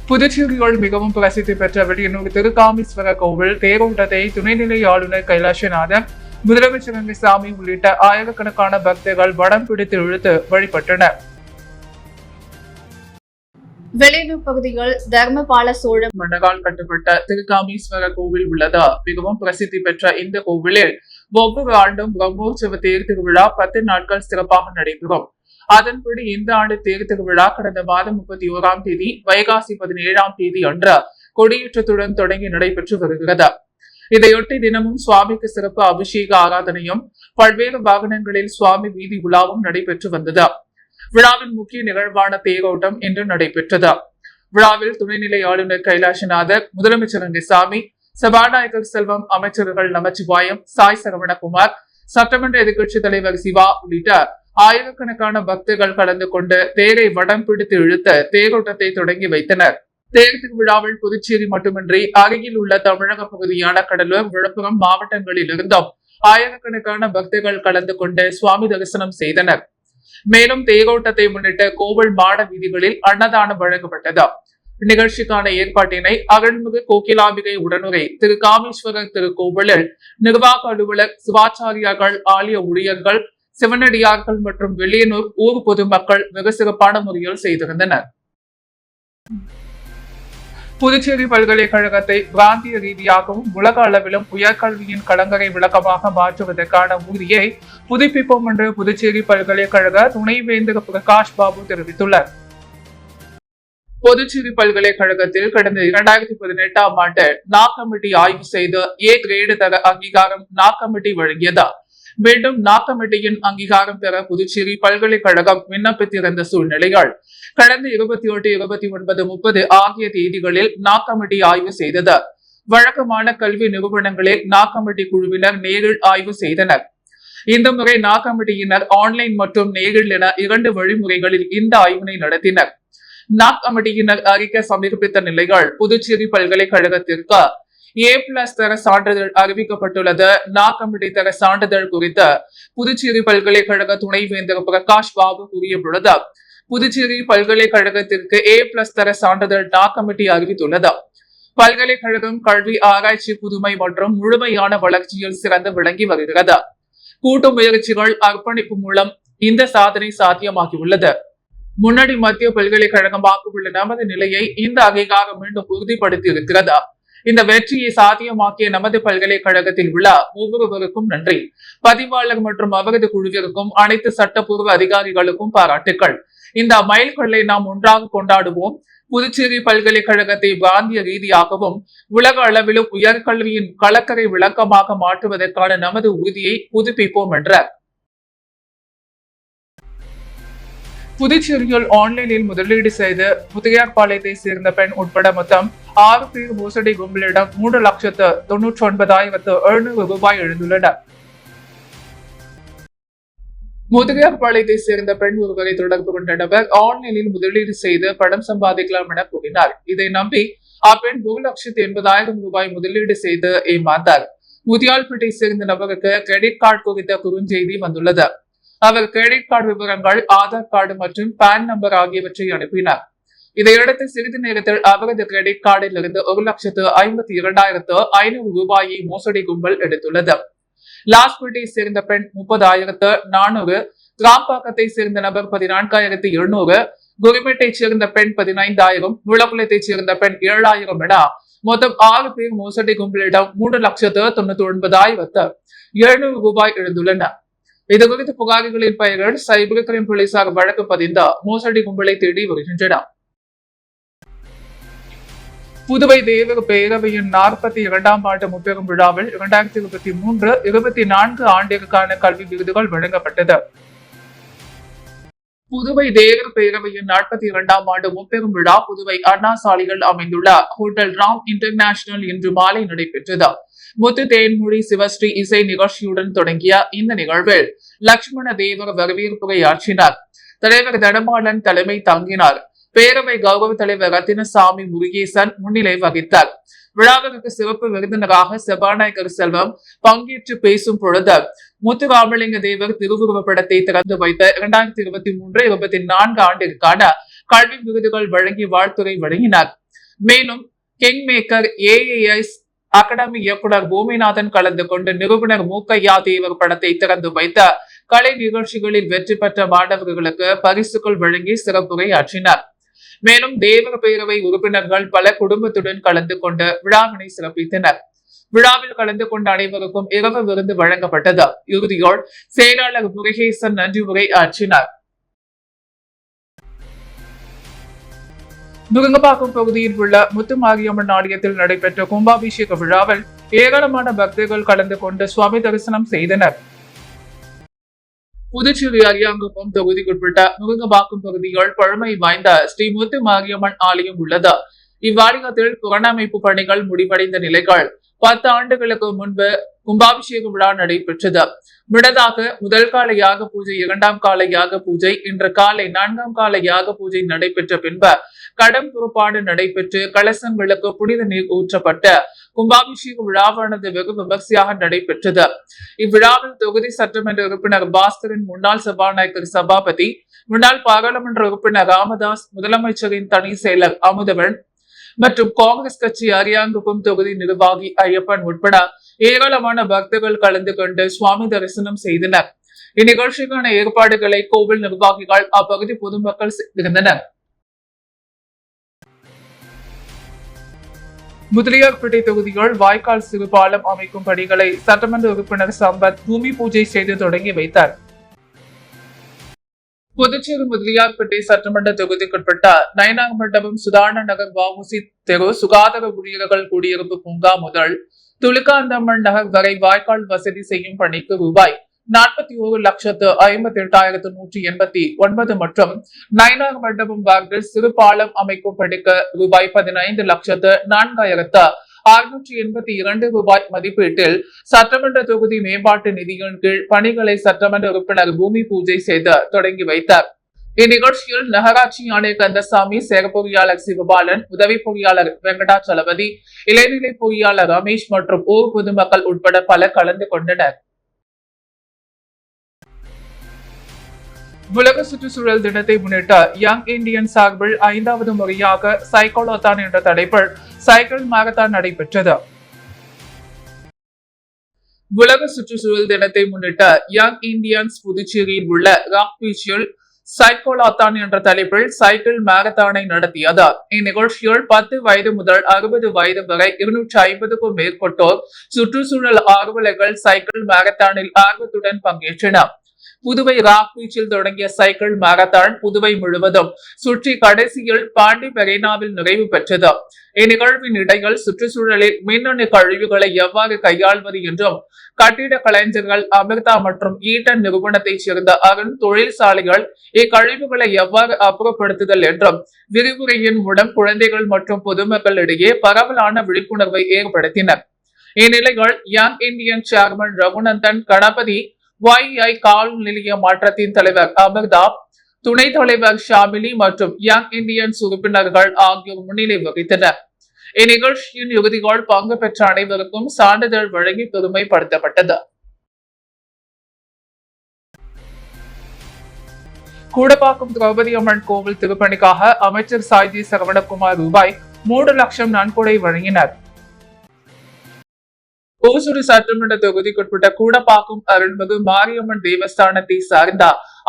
புதுச்சேரியில் மிகவும் பிரசித்தி பெற்ற வெளியனூர் திருக்காமீஸ்வரர் கோவில் தேரோட்டத்தை துணைநிலை ஆளுநர் கைலாசநாதன், முதலமைச்சர் ரங்கசாமி உள்ளிட்ட ஆயிரக்கணக்கான பக்தர்கள் வடம் பிடித்து இழுத்து வழிபட்டனர். வெளியனூர் பகுதியில் தர்மபால சோழ மன்னரால் கட்டப்பட்ட திருக்காமீஸ்வரர் கோவில் உள்ளது. மிகவும் பிரசித்தி பெற்ற இந்த கோவிலில் ஒவ்வொரு ஆண்டும் பிரம்மோற்சவ தேர் திருவிழா 10 நாட்கள் சிறப்பாக நடைபெறும். அதன்படி இந்த ஆண்டு தேர் திருவிழா கடந்த மாதம் 31ஆம் தேதி வைகாசி 17ஆம் தேதி அன்று கொடியேற்றத்துடன் தொடங்கி நடைபெற்று வருகிறது. இதையொட்டி தினமும் சுவாமிக்கு சிறப்பு அபிஷேக ஆராதனையும் பல்வேறு வாகனங்களில் சுவாமி வீதி உலாவும் நடைபெற்று வந்தது. விழாவின் முக்கிய நிகழ்வான தேரோட்டம் இன்று நடைபெற்றது. விழாவில் துணைநிலை ஆளுநர் கைலாசநாதர், முதலமைச்சர் ரங்கசாமி, சபாநாயகர் செல்வம், அமைச்சர்கள் நமச்சிவாயம், சாய் சரவணகுமார், சட்டமன்ற எதிர்க்கட்சித் தலைவர் சிவா உள்ளிட்ட ஆயிரக்கணக்கான பக்தர்கள் கலந்து கொண்டு தேரை வடம் பிடித்து இழுத்த தேரோட்டத்தை தொடங்கி வைத்தனர். தேர் திருவிழாவில் புதுச்சேரி மட்டுமின்றி அருகில் உள்ள தமிழக பகுதியான கடலூர், விழுப்புரம் மாவட்டங்களில் இருந்தும் ஆயிரக்கணக்கான பக்தர்கள் கலந்து கொண்டு சுவாமி தரிசனம் செய்தனர். மேலும் தேரோட்டத்தை முன்னிட்டு கோவில் மாட வீதிகளில் அன்னதானம் வழங்கப்பட்டது. நிகழ்ச்சிக்கான ஏற்பாட்டினை அருள்மிகு கோகிலாம்பிகை உடனுரை திருக்காமீஸ்வரர் திருக்கோவிலில் நிர்வாக அலுவலர், சிவாச்சாரியார்கள், ஆலய ஊழியர்கள், சிவனடியார்கள் மற்றும் வெளியனூர் ஊர் பொதுமக்கள் மிக சிறப்பான முறையில் செய்திருந்தனர். புதுச்சேரி பல்கலைக்கழகத்தை பிராந்திய ரீதியாகவும் உலக அளவிலும் உயர்கல்வியின் கலங்கரை விளக்கமாக மாற்றுவதற்கான உறுதியை புதுப்பிப்போம் என்று புதுச்சேரி பல்கலைக்கழக துணைவேந்தர் பிரகாஷ் பாபு தெரிவித்துள்ளார். புதுச்சேரி பல்கலைக்கழகத்தில் கடந்த 2018ஆம் ஆண்டு நாக் கமிட்டி ஆய்வு செய்து ஏ கிரேடு தர அங்கீகாரம் நாக் கமிட்டி வழங்கியது. மீண்டும் நாக் கமிட்டியின் அங்கீகாரம் பெற புதுச்சேரி பல்கலைக்கழகம் விண்ணப்பித்திருந்த சூழ்நிலையால் கடந்த 28, 29, 30 ஆகிய தேதிகளில் நாக் கமிட்டி ஆய்வு செய்தது. வழக்கமான கல்வி நிறுவனங்களில் நாக் கமிட்டி குழுவினர் நேரில் ஆய்வு செய்தனர். இந்த முறை நாக் கமிட்டியினர் ஆன்லைன் மற்றும் நேரில் என 2 வழிமுறைகளில் இந்த ஆய்வினை நடத்தினர். நாக் கமிட்டியினர் அறிக்கை சமர்ப்பித்த நிலையில் புதுச்சேரி பல்கலைக்கழகத்திற்கு A+ தர சான்றிதழ் அறிவிக்கப்பட்டுள்ளது. நாக் கமிட்டி தர சான்றிதழ் குறித்து புதுச்சேரி பல்கலைக்கழக துணைவேந்தர் பிரகாஷ் பாபு கூறிய பொழுது, புதுச்சேரி பல்கலைக்கழகத்திற்கு A+ தர சான்றிதழ் நாக் கமிட்டி அறிவித்துள்ளது. பல்கலைக்கழகம் கல்வி, ஆராய்ச்சி, புதுமை மற்றும் முழுமையான வளர்ச்சியில் சிறந்து விளங்கி வருகிறது. கூட்டு முயற்சிகள், அர்ப்பணிப்பு மூலம் இந்த சாதனை சாத்தியமாகியுள்ளது. முன்னாடி மத்திய பல்கலைக்கழகமாக உள்ள நமது நிலையை இந்த அங்கீகாரம் மீண்டும் உறுதிப்படுத்தி இருக்கிறது. இந்த வெற்றியை சாத்தியமாக்கிய நமது பல்கலைக்கழகத்தில் உள்ள ஒவ்வொருவருக்கும் நன்றி. பதிவாளர் மற்றும் அவரது குழுவிற்கும், அனைத்து சட்டப்பூர்வ அதிகாரிகளுக்கும் பாராட்டுக்கள். இந்த மைல்கல்லை நாம் ஒன்றாக கொண்டாடுவோம். புதுச்சேரி பல்கலைக்கழகத்தை பிராந்திய ரீதியாகவும் உலக அளவிலும் உயர்கல்வியின் கலக்கரை விளக்கமாக மாற்றுவதற்கான நமது உறுதியை புதுப்பிப்போம் என்றார். புதுச்சேரியில் ஆன்லைனில் முதலீடு செய்து முத்தையார்பாளையத்தை சேர்ந்த பெண் உட்பட மொத்தம் 6 பேர் மோசடி கும்பலிடம் 3,99,700 ரூபாய் எழுந்துள்ளனர். முத்தையார்பாளையத்தை சேர்ந்த பெண் ஒருவரை தொடர்பு கொண்ட நபர் ஆன்லைனில் முதலீடு செய்து பணம் சம்பாதிக்கலாம் என கூறினார். இதை நம்பி அப்பெண் 1,80,000 ரூபாய் முதலீடு செய்து ஏமாந்தார். முதியால்பேட்டை சேர்ந்த நபருக்கு கிரெடிட் கார்டு குறித்த குறுஞ்செய்தி வந்துள்ளது. அவர் கிரெடிட் கார்டு விவரங்கள், ஆதார் கார்டு மற்றும் பான் நம்பர் ஆகியவற்றை அனுப்பினார். இதையடுத்து சிறிது நேரத்தில் அவரது கிரெடிட் கார்டில் இருந்து 1,52,500 ரூபாயை மோசடி கும்பல் எடுத்துள்ளது. லாஸ்பேட்டை சேர்ந்த பெண் 30,400, கிராம்பாக்கத்தை சேர்ந்த நபர் 14,700, குருமேட்டை சேர்ந்த பெண் 15,000, விளக்குளத்தை சேர்ந்த பெண் 7,000 என மொத்தம் 6 பேர் மோசடி கும்பலிடம் 3,99,700 ரூபாய் எழுந்துள்ளனர். இது குறித்து புகார்களின் பெயரில் சைபர் கிரைம் போலீசார் வழக்கு பதிந்து மோசடி கும்பலை தேடி வருகின்றனர். புதுவை தேவர் பேரவையின் 42ஆம் ஆண்டு முப்பெரும் விழாவில் 2023-24 ஆண்டிற்கான கல்வி விருதுகள் வழங்கப்பட்டது. புதுவை தேவர் பேரவையின் 42ஆம் ஆண்டு முப்பெரும் விழா புதுவை அண்ணா சாலையில் அமைந்துள்ள ஹோட்டல் ராம் இன்டர்நேஷனல் இன்று மாலை நடைபெற்றது. முத்து தேன்மொழி சிவஸ்ரீ இசை நிகழ்ச்சியுடன் தொடங்கிய இந்த நிகழ்வில் லட்சுமண தேவர் வரவேற்புரை ஆற்றினார். தலைவர் தனபாலன் தலைமை தாங்கினார். பேரவை கௌரவ தலைவர் ரத்தினசாமி முருகேசன் முன்னிலை வகித்தார். விழாவிற்கு சிறப்பு விருந்தினராக சபாநாயகர் செல்வம் பங்கேற்று பேசும் பொழுது முத்துராமலிங்க தேவர் திருவுருவ படத்தை திறந்து வைத்த 2023-24 ஆண்டிற்கான கல்வி விருதுகள் வழங்கி வாழ்த்துரை வழங்கினார். மேலும் கிங் மேக்கர் AAS அகாடமி இயக்குனர் பூமிநாதன் கலந்து கொண்டு நிறுவனர் மூக்கையா தேவர் படத்தை திறந்து வைத்த கலை நிகழ்ச்சிகளில் வெற்றி பெற்ற மாணவர்களுக்கு பரிசுகள் வழங்கி சிறப்புரை ஆற்றினார். மேலும் தேவர் பேரவை உறுப்பினர்கள் பல குடும்பத்துடன் கலந்து கொண்டு விழாவினை சிறப்பித்தனர். விழாவில் கலந்து கொண்ட அனைவருக்கும் இரவு விருந்து வழங்கப்பட்டது. இறுதியோடு செயலாளர் முருகேசன் நன்றி உரை ஆற்றினார். முருங்கப்பாக்கம் பகுதியில் உள்ள முத்துமாரியம்மன் ஆலயத்தில் நடைபெற்ற கும்பாபிஷேக விழாவில் ஏராளமான பக்தர்கள் கலந்து கொண்டு சுவாமி தரிசனம் செய்தனர். புதுச்சேரி அரியாங்குப்பம் தொகுதிக்குட்பட்ட முருங்கப்பாக்கம் பகுதியில் பழமை வாய்ந்த ஸ்ரீ முத்து மாரியம்மன் ஆலயம் உள்ளது. இவ்வாலயத்தில் புனரமைப்பு பணிகள் முடிவடைந்த நிலைகள் 10 ஆண்டுகளுக்கு முன்பு கும்பாபிஷேக விழா நடைபெற்றது. முன்னதாக முதல் கால யாக பூஜை, 2ஆம் கால யாக பூஜை, இன்று காலை 4ஆம் கால யாக பூஜை நடைபெற்ற பின்பு கடம் புறப்பாடு நடைபெற்று கலசங்களுக்கு புனித நீர் ஊற்றப்பட்ட கும்பாபிஷேக விழாவானது வெகு விமர்சையாக நடைபெற்றது. இவ்விழாவில் தொகுதி சட்டமன்ற உறுப்பினர் பாஸ்கரின் முன்னாள் சபாநாயகர் சபாபதி, முன்னாள் பாராளுமன்ற உறுப்பினர் ராமதாஸ், முதலமைச்சரின் தனி செயலர் அமுதவன் மற்றும் காங்கிரஸ் கட்சி அரியாங்குப்பம் தொகுதி நிர்வாகி ஐயப்பன் உட்பட ஏராளமான பக்தர்கள் கலந்து கொண்டு சுவாமி தரிசனம் செய்தனர். இந்நிகழ்ச்சிக்கான ஏற்பாடுகளை கோவில் நிர்வாகிகள், அப்பகுதி பொதுமக்கள் செய்திருந்தனர். முதலியார்பேட்டை தொகுதியில் வாய்க்கால் சிறு பாலம் அமைக்கும் பணிகளை சட்டமன்ற உறுப்பினர் சம்பத் பூமி பூஜை செய்து தொடங்கி வைத்தார். புதுச்சேரி முதலியார்பேட்டை சட்டமன்ற தொகுதிக்குட்பட்ட நயனார் மண்டபம், சுதாரண நகர், வஉசி தெரு, சுகாதார ஊழியர்கள் குடியிருப்பு பூங்கா முதல் துலுக்காந்தம்மன் நகர் வரை வாய்க்கால் வசதி செய்யும் பணிக்கு ரூபாய் 41,58,189 மற்றும் நயனார் மண்டபம் வார்டில் சிறு பாலம் அமைக்கும் பணிக்கு ரூபாய் 15,04,682 ரூபாய் மதிப்பீட்டில் சட்டமன்ற தொகுதி மேம்பாட்டு நிதியின் கீழ் பணிகளை சட்டமன்ற உறுப்பினர் பூமி பூஜை செய்து தொடங்கி வைத்தார். இந்நிகழ்ச்சியில் நகராட்சி ஆணையர் கந்தசாமி, செயற் பொறியாளர் சிவபாலன், உதவி பொறியாளர் வெங்கடாச்சலபதி, இளைநிலை பொறியாளர் ரமேஷ் மற்றும் ஊர் பொதுமக்கள் உட்பட பலர் கலந்து கொண்டனர். உலக சுற்றுச்சூழல் தினத்தை முன்னிட்டு யங் இந்தியன் சார்பில் 5வது முறையாக சைக்கிளாத்தான் என்ற தலைப்பில் சைக்கிள் மாரத்தான் நடைபெற்றது. உலக சுற்றுச்சூழல் தினத்தை முன்னிட்டு யங் இந்தியன்ஸ் புதுச்சேரியில் உள்ள ராக் பீச்சில் சைக்கிளாத்தான் என்ற தலைப்பில் சைக்கிள் மாரத்தானை நடத்தியது. இந்நிகழ்ச்சியில் 10 வயது முதல் 60 வயது வரை 250க்கும் மேற்பட்டோர் சுற்றுச்சூழல் ஆர்வலர்கள் சைக்கிள் மாரத்தானில் ஆர்வத்துடன் பங்கேற்றனர். புதுவை ராக் பீச்சில் தொடங்கிய சைக்கிள் மாரத்தான் புதுவை முழுவதும் சுற்றி கடைசியில் பாண்டி மெரினாவில் நிறைவு பெற்றது. இந்நிகழ்வின் இடையில் சுற்றுச்சூழலில் மின்னணு கழிவுகளை எவ்வாறு கையாள்வது என்றும், கட்டிட கலைஞர்கள் அமிர்தா மற்றும் ஈட்டன் நிறுவனத்தைச் சேர்ந்த அருண் தொழிற்சாலைகள் இக்கழிவுகளை எவ்வாறு அப்புறப்படுத்துதல் என்றும் விரிவுரையின் மூலம் குழந்தைகள் மற்றும் பொதுமக்களிடையே பரவலான விழிப்புணர்வை ஏற்படுத்தினர். இந்நிலையில் young Indian chairman Raghunandan Ganapathy, YI கால் நிலைய மாற்றத்தின் தலைவர் அமிர்தா, துணைத் தலைவர் ஷாமிலி மற்றும் யங் இந்தியன்ஸ் உறுப்பினர்கள் ஆகியோர் முன்னிலை வகித்தனர். இந்நிகழ்ச்சியின் இறுதிகள் பங்கு பெற்ற அனைவருக்கும் சான்றிதழ் வழங்கி பெருமைப்படுத்தப்பட்டது. கூடப்பாக்கம் திரௌபதி அம்மன் கோவில் திருப்பணிக்காக அமைச்சர் சாய்ஜி சரவணகுமார் ரூபாய் 3 லட்சம் நன்கொடை வழங்கினார். ஓசூர் சட்டமன்ற தொகுதிக்குட்பட்ட கூடப்பாக்கம் அருள்மிகு மாரியம்மன் தேவஸ்தானத்தை சார்ந்த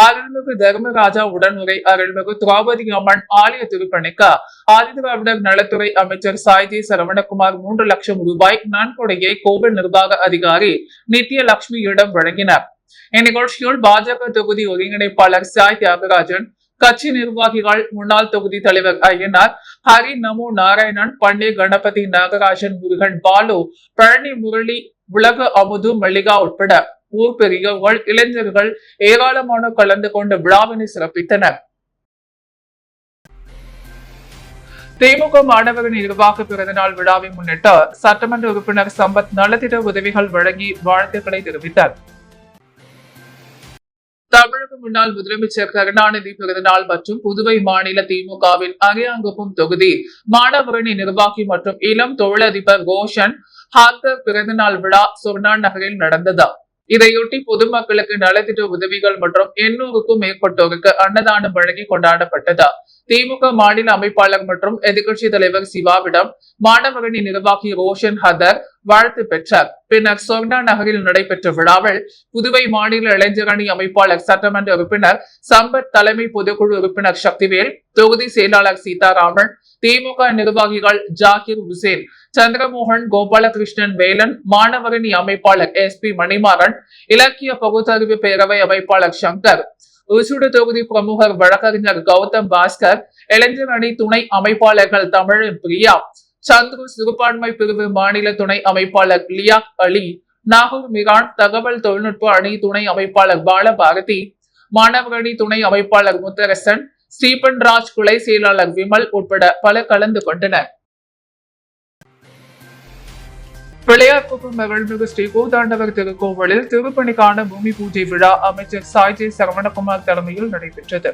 அருள்மிகு தர்மராஜா உடனுரை அருள்மிகு திரௌபதி அம்மன் ஆலய திருப்பணிக்கு ஆதிதிராவிடர் நலத்துறை அமைச்சர் சாய்ஜி சரவணகுமார் 3 லட்சம் ரூபாய் நன்கொடையை கோவில் நிர்வாக அதிகாரி நித்யலட்சுமியிடம் வழங்கினார். இந்நிகழ்ச்சியில் பாஜக தொகுதி ஒருங்கிணைப்பாளர் சாய் தியாகராஜன், கட்சி நிர்வாகிகள், முன்னாள் தொகுதி தலைவர் ஐயனார், ஹரி, நமோ நாராயணன், பண்டே, கணபதி, நாகராஜன், முருகன், பாலு, பழனி, முரளி, உலக அமுது, மல்லிகா உட்பட ஊர் பெரியவர்கள், இளைஞர்கள் ஏராளமானோர் கலந்து கொண்ட விழாவினை சிறப்பித்தனர். திமுக மாணவர் நிர்வாக பிறந்தநாள் விழாவை முன்னிட்டு சட்டமன்ற உறுப்பினர் சம்பத் நலத்திட்ட உதவிகள் வழங்கி வாழ்த்துக்களை தெரிவித்தார். தமிழக முன்னாள் முதலமைச்சர் கருணாநிதி பிறந்தநாள் மற்றும் புதுவை மாநில திமுகவின் அரியாங்குப்பம் தொகுதி மாணவரணி நிர்வாகி மற்றும் இளம் தொழிலதிபர் ரோஷன் ஹாக்கர் பிறந்தநாள் விழா சொர்ணா நகரில் நடந்தது. இதையொட்டி பொதுமக்களுக்கு நலத்திட்ட உதவிகள் மற்றும் 800க்கும் மேற்பட்டோருக்கு அன்னதானம் வழங்கி கொண்டாடப்பட்டது. திமுக மாநில அமைப்பாளர் மற்றும் எதிர்க்கட்சி தலைவர் சிவாவிடம் மாணவரணி நிர்வாகி ரோஷன் ஹதர் வாழ்த்து பெற்றார். பின்னர் சொர்ணா நகரில் நடைபெற்ற விழாவில் புதுவை மாநில இளைஞரணி அமைப்பாளர் சட்டமன்ற உறுப்பினர் சம்பத், தலைமை பொதுக்குழு உறுப்பினர் சக்திவேல், தொகுதி செயலாளர் சீதாராமன், திமுக நிர்வாகிகள் ஜாகிர் ஹுசேன், சந்திரமோகன், கோபாலகிருஷ்ணன், வேலன், மாணவரணி அமைப்பாளர் SP மணிமாறன், இலக்கிய பகுத்தறிவு பேரவை அமைப்பாளர் சங்கர், உசுடு தொகுதி பிரமுகர் வழக்கறிஞர் கௌதம் பாஸ்கர், இளைஞர் அணி துணை அமைப்பாளர்கள் தமிழன் பிரியா, சந்துரு சிறுபான்மை பிரிவு மாநில துணை அமைப்பாளர் லியாக் அலி, நாகூர் மிரான் தகவல் தொழில்நுட்ப அணி துணை அமைப்பாளர் பாலபாரதி, மாணவர் அணி துணை அமைப்பாளர் முத்தரசன், ஸ்டீபன் ராஜ், குலை செயலாளர் விமல் உட்பட பலர் கலந்து கொண்டனர். பிள்ளையார்குப்பம் அருள்மிகு ஸ்ரீ கூத்தாண்டவர் திருக்கோவிலில் திருப்பணிக்கான பூமி பூஜை விழா அமைச்சர் சாய்ஜி சரவணகுமார் தலைமையில் நடைபெற்றது.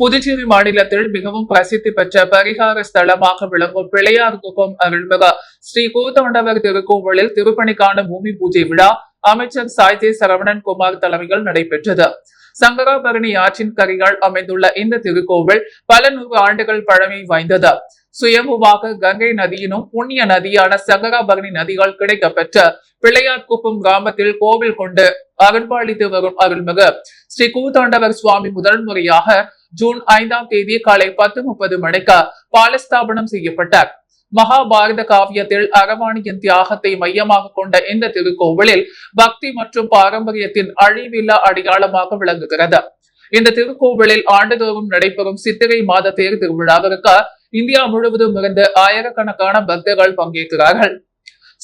புதுச்சேரி மாநிலத்தில் மிகவும் பிரசித்தி பெற்ற பரிகார ஸ்தலமாக விளங்கும் பிள்ளையார்குப்பம் அருள்மிகு ஸ்ரீ கூத்தாண்டவர் திருக்கோவிலில் திருப்பணிக்கான பூமி பூஜை விழா அமைச்சர் சாய்ஜி சரவணன்குமார் தலைமையில் நடைபெற்றது. சங்கராபரணி ஆற்றின் கரையால் அமைந்துள்ள இந்த திருக்கோவில் பல 100 ஆண்டுகள் பழமை வாய்ந்தது. சுயம்புவாக கங்கை நதியினும் புண்ணிய நதியான சங்கராபரணி நதிகள் கிடைக்கப்பெற்ற பிள்ளையார்குப்பம் கிராமத்தில் கோவில் கொண்டு அருள்பாலித்து வரும் அருள்மிகு ஸ்ரீ கூத்தாண்டவர் சுவாமி முதல் முறையாக ஜூன் 5ஆம் தேதி காலை 10:30 மணிக்கு பாலஸ்தாபனம் செய்யப்பட்டார். மகாபாரத காவியத்தில் அரவாணியின் தியாகத்தை மையமாக கொண்ட இந்த திருக்கோவிலில் பக்தி மற்றும் பாரம்பரியத்தின் அழிவில்லா அடையாளமாக விளங்குகிறது. இந்த திருக்கோவிலில் ஆண்டுதோறும் நடைபெறும் சித்திரை மாத தேர் திருவிழாவிற்கு இந்தியா முழுவதும் இருந்து ஆயிரக்கணக்கான பக்தர்கள் பங்கேற்கிறார்கள்.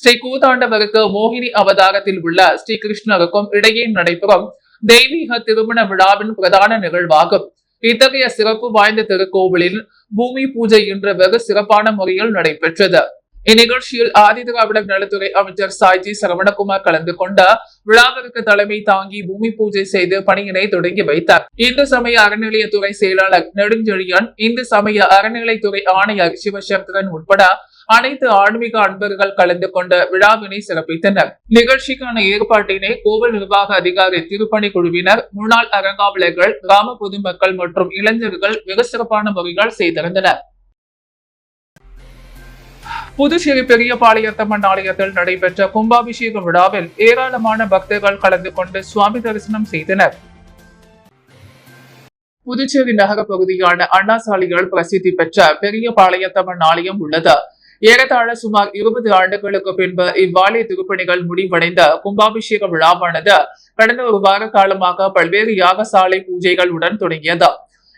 ஸ்ரீ கூத்தாண்டவருக்கு மோகினி அவதாரத்தில் உள்ள ஸ்ரீ கிருஷ்ணருக்கும் இடையே நடைபெறும் தெய்வீக திருமண விழாவின் பிரதான நிகழ்வாகும். இத்தகைய சிறப்பு வாய்ந்த திருக்கோவிலில் பூமி பூஜை இன்று வெகு சிறப்பான முறையில் நடைபெற்றது. இந்நிகழ்ச்சியில் ஆதிதிராவிடர் நலத்துறை அமைச்சர் சாய்ஜி சரவணகுமார் கலந்து கொண்ட விழாவிற்கு தலைமை தாங்கி பூமி பூஜை செய்து பணியினை தொடங்கி வைத்தார். இந்து சமய அறநிலையத்துறை செயலாளர் நெடுஞ்செழியன், இந்து சமய அறநிலைத்துறை ஆணையர் சிவசங்கரன் உட்பட அனைத்து ஆன்மீக அன்பர்கள் கலந்து கொண்ட விழாவினை சிறப்பித்தனர். நிகழ்ச்சிக்கான ஏற்பாட்டினை கோவில் நிர்வாக அதிகாரி, திருப்பணி குழுவினர், முன்னாள் அறங்காவலர்கள், கிராம பொதுமக்கள் மற்றும் இளைஞர்கள் வெகு சிறப்பான முறைகள் செய்திருந்தனர். புதுச்சேரி பெரியபாளையத்தம்மன் ஆலயத்தில் நடைபெற்ற கும்பாபிஷேக விழாவில் ஏராளமான பக்தர்கள் கலந்து கொண்டு சுவாமி தரிசனம் செய்தனர். புதுச்சேரி நகர பகுதியான அண்ணா சாலையில் பிரசித்தி பெற்ற பெரியபாளையத்தம்மன் ஆலயம் உள்ளது. ஏறத்தாழ சுமார் 20 ஆண்டுகளுக்கு பின்பு இவ்வாலய திருப்பணிகள் முடிவடைந்த கும்பாபிஷேக விழாவானது கடந்த ஒரு வார காலமாக பல்வேறு யாகசாலை பூஜைகளுடன் தொடங்கியது.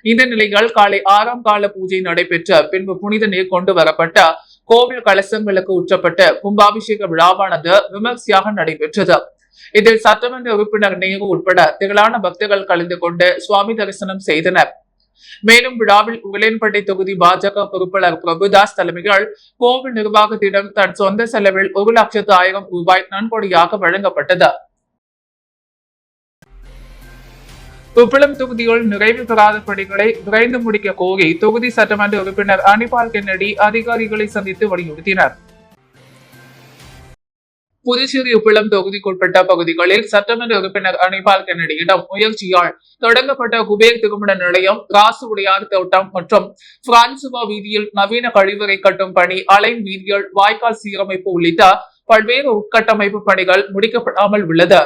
இந்த நிலையில் காலை 6ஆம் கால பூஜை நடைபெற்ற பின்பு புனித நீர் கொண்டு வரப்பட்ட கோவில் கலசங்களுக்கு ஊற்றப்பட்ட கும்பாபிஷேக விழாவானது விமர்சையாக நடைபெற்றது. இதில் சட்டமன்ற உறுப்பினர் நேரு உட்பட திரளான பக்தர்கள் கலந்து கொண்டு சுவாமி தரிசனம் செய்தனர். மேலும் விழாவில் உருளையன்பேட்டை தொகுதி பாஜக பொறுப்பாளர் பிரபுதாஸ் தலைமையில் கோவில் நிர்வாகத்திடம் தன் சொந்த செலவில் 1,00,000 ரூபாய் நன்கொடையாக வழங்கப்பட்டது. உப்பளம் தொகுதியில் நிறைவு பெறாத பணிகளை விரைந்து முடிக்க கோரி தொகுதி சட்டமன்ற உறுப்பினர் அனிபால் கென்னடி அதிகாரிகளை சந்தித்து வலியுறுத்தினர். புதுச்சேரி உப்பளம் தொகுதிக்குட்பட்ட பகுதிகளில் சட்டமன்ற உறுப்பினர் அனிபால் கென்னடியிடம் முயற்சியால் தொடங்கப்பட்ட குபேர் திருமண நிலையம், ராசு உடையார் தோட்டம் மற்றும் பிரான்சுவா வீதியில் நவீன கழிவறை கட்டும் பணி, அலைன் வீதியில் வாய்க்கால் சீரமைப்பு உள்ளிட்ட பல்வேறு உட்கட்டமைப்பு பணிகள் முடிக்கப்படாமல் உள்ளது.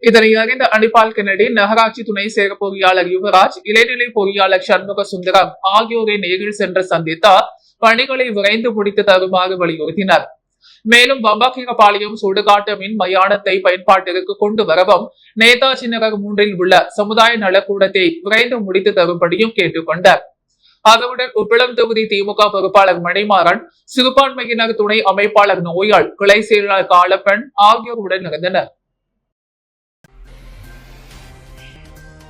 இதனை அறிந்த அனிபால் கென்னடி நகராட்சி துணை சேர பொறியாளர் யுவராஜ், இளைநிலை பொறியாளர் சண்முக சுந்தரம் ஆகியோரை நேரில் சென்று சந்தித்து பணிகளை விரைந்து முடித்து தருமாறு வலியுறுத்தினர். மேலும் பம்பாக்கீரபாளையம் சுடுகாட்டு மின் மயானத்தை பயன்பாட்டிற்கு கொண்டு வரவும், நேதாஜி நகர் 3இல் உள்ள சமுதாய நலக்கூடத்தை விரைந்து முடித்து தரும்படியும் கேட்டுக்கொண்டார். அவருடன் உப்பளம் தொகுதி திமுக பொறுப்பாளர் மணிமாறன், சிறுபான்மையினர் துணை அமைப்பாளர் நோயாள், கிளை செயலாளர் காலப்பன் ஆகியோருடன் இருந்தனர்.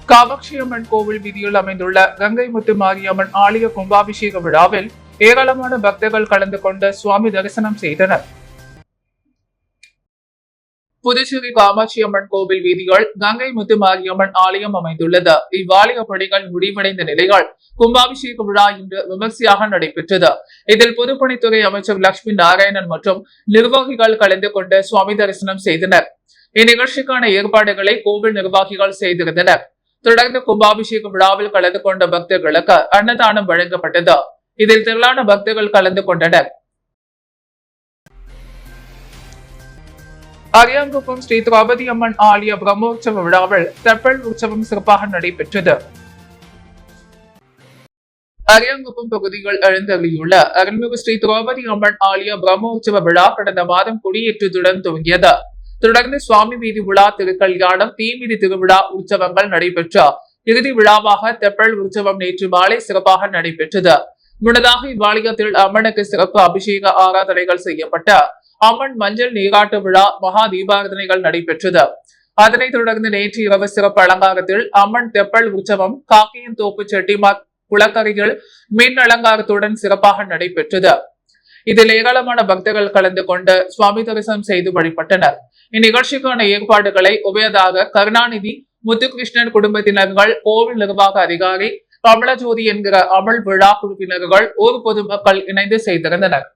காமாட்சியம்மன் கோவில் வீதியில் அமைந்துள்ள கங்கை முத்து மாரியம்மன் ஆலய கும்பாபிஷேக விழாவில் ஏராளமான பக்தர்கள் கலந்து கொண்டு சுவாமி தரிசனம் செய்தனர். புதுச்சேரி காமாட்சி அம்மன் கோவில் வீதியில் கங்கை முத்துமாரியம்மன் ஆலயம் அமைந்துள்ளது. இவ்வாலய பணிகள் முடிவடைந்த நிலையில் கும்பாபிஷேக விழா இன்று விமர்சையாக நடைபெற்றது. இதில் பொதுப்பணித்துறை அமைச்சர் லட்சுமி நாராயணன் மற்றும் நிர்வாகிகள் கலந்து கொண்டு சுவாமி தரிசனம் செய்தனர். இந்நிகழ்ச்சிக்கான ஏற்பாடுகளை கோவில் நிர்வாகிகள் செய்திருந்தனர். தொடர்ந்து கும்பாபிஷேக விழாவில் கலந்து கொண்ட பக்தர்களுக்கு அன்னதானம் வழங்கப்பட்டது. இதில் திரளான பக்தர்கள் கலந்து கொண்டனர். அரியாங்குப்பம் ஸ்ரீ திரௌபதி அம்மன் ஆலய பிரம்மோற்சவ விழாவில் தெப்பல் உற்சவம் சிறப்பாக நடைபெற்றது. அரியாங்குப்பம் பகுதியில் எழுந்தருளியுள்ள அருள்மிகு ஸ்ரீ திரௌபதி அம்மன் ஆலய பிரம்மோற்சவ விழா கடந்த மாதம் கொடியேற்றத்துடன் துவங்கியது. தொடர்ந்து சுவாமி வீதி விழா, திருக்கல்யாணம், தீமிதி திருவிழா உற்சவங்கள் நடைபெற்ற இறுதி விழாவாக தெப்பல் உற்சவம் நேற்று மாலை சிறப்பாக நடைபெற்றது. முன்னதாக இவ்வாலயத்தில் அம்மனுக்கு சிறப்பு அபிஷேக ஆராதனைகள் செய்யப்பட்ட அம்மன் மஞ்சள் நீராட்டு விழா, மகா தீபாரதனைகள் நடைபெற்றது. அதனைத் தொடர்ந்து நேற்று இரவு சிறப்பு அலங்காரத்தில் அம்மன் தெப்பல் உற்சவம் காக்கையன்தோப்பு செட்டிமார் குளக்கரையில் மின் அலங்காரத்துடன் சிறப்பாக நடைபெற்றது. இதில் ஏராளமான பக்தர்கள் கலந்து கொண்டு சுவாமி தரிசனம் செய்து வழிபட்டனர். இந்நிகழ்ச்சிக்கான ஏற்பாடுகளை உபயதாக கருணாநிதி, முத்துகிருஷ்ணன் குடும்பத்தினர்கள், கோவில் நிர்வாக அதிகாரி கமலஜோதி என்கிற அமல் விழா குழுவினர்கள், ஊர் பொதுமக்கள் இணைந்து செய்திருந்தனர்.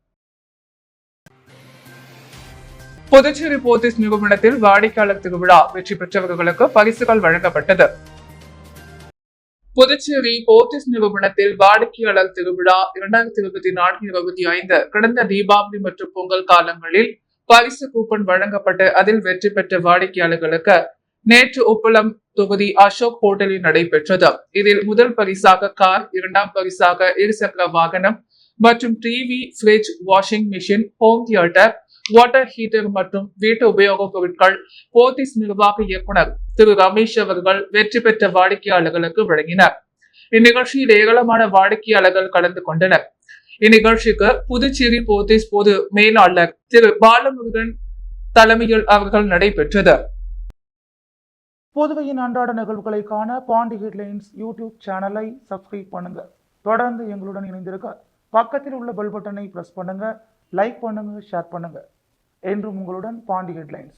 புதுச்சேரி போத்தீஸ் நிறுவனத்தில் வாடிக்கையாளர் திருவிழா வெற்றி பெற்றவர்களுக்கு பரிசுகள் வழங்கப்பட்டது. புதுச்சேரி போத்தீஸ் நிறுவனத்தில் வாடிக்கையாளர் திருவிழா 2024-25 கடந்த தீபாவளி மற்றும் பொங்கல் காலங்களில் பரிசு கூப்பன் வழங்கப்பட்டு அதில் வெற்றி பெற்ற வாடிக்கையாளர்களுக்கு நேற்று உப்பளம் தொகுதி அசோக் ஹோட்டலில் நடைபெற்றது. இதில் முதல் பரிசாக கார், இரண்டாம் பரிசாக இருசக்கர வாகனம் மற்றும் TV, fridge, washing machine, home theatre, water heater மற்றும் வீட்டு உபயோகப் பொருட்கள் போத்தீஸ் நிர்வாக இயக்குனர் திரு ரமேஷ் அவர்கள் வெற்றி பெற்ற வாடிக்கையாளர்களுக்கு வழங்கினார். இந்நிகழ்ச்சியில் ஏராளமான வாடிக்கையாளர்கள் கலந்து கொண்டனர். இந்நிகழ்ச்சிக்கு புதுச்சேரி போத்தீஸ் பொது மேலாளர் திரு பாலமுருகன் தலைமையில் அவர்கள் நடைபெற்றது. புதுவையின் அன்றாட நிகழ்வுகளை காண பாண்டி ஹெட்லைன்ஸ் யூடியூப் சேனலை சப்ஸ்கிரைப் பண்ணுங்க. தொடர்ந்து எங்களுடன் இணைந்திருக்க பக்கத்தில் உள்ள பெல் பட்டனை பிரஸ் பண்ணுங்க. லைக் பண்ணுங்க, ஷேர் பண்ணுங்க. என்றும் உங்களுடன் பாண்டி ஹெட்லைன்ஸ்.